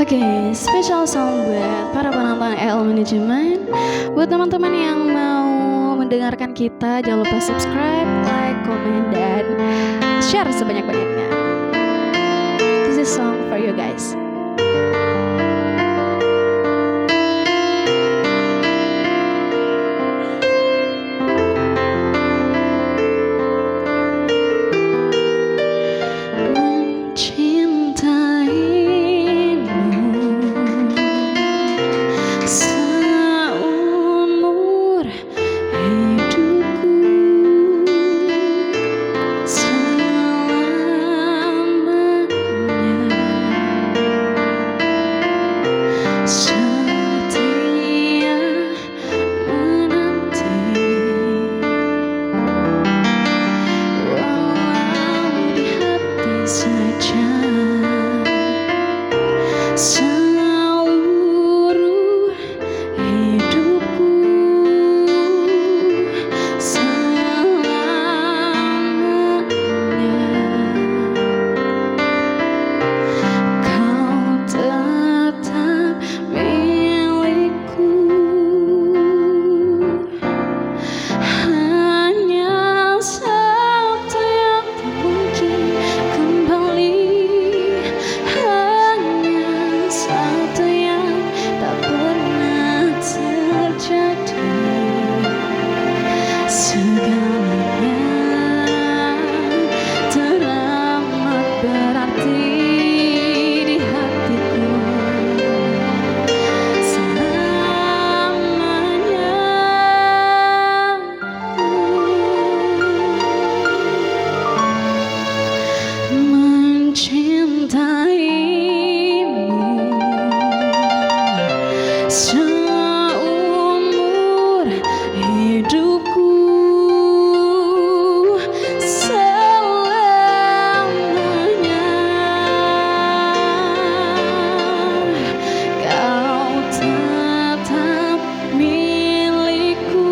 Oke, special song buat para penonton EL Management. Buat teman-teman yang mau mendengarkan kita, jangan lupa subscribe, like, comment, dan share sebanyak-banyaknya. This is song for you guys. Seumur hidupku selamanya kau tetap milikku.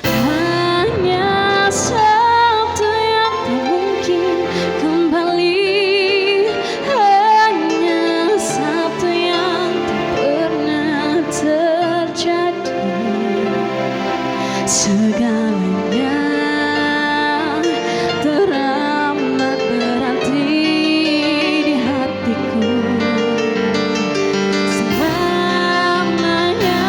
Hanya satu yang tak mungkin kembali. Segalanya teramat berarti di hatiku selamanya.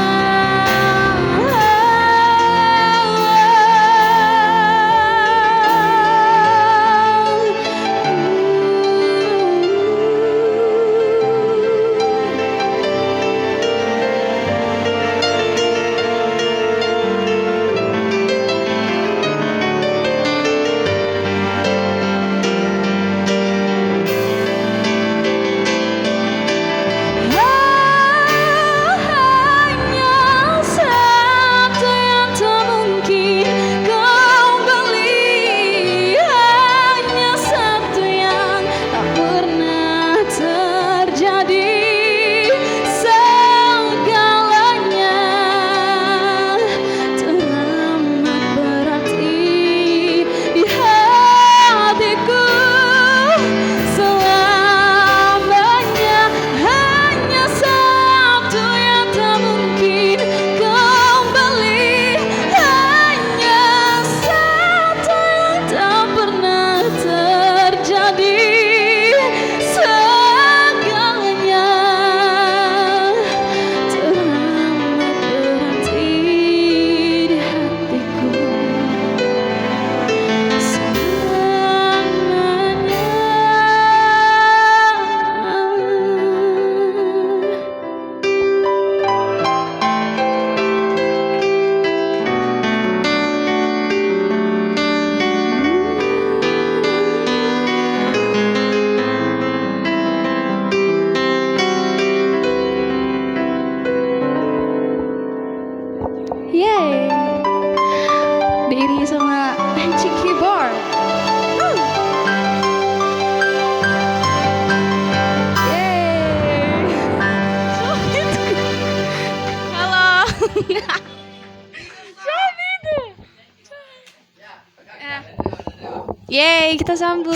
Yeay, diiringi sama Magic Keyboard. Yeay. Halo. Yeay, kita sambut.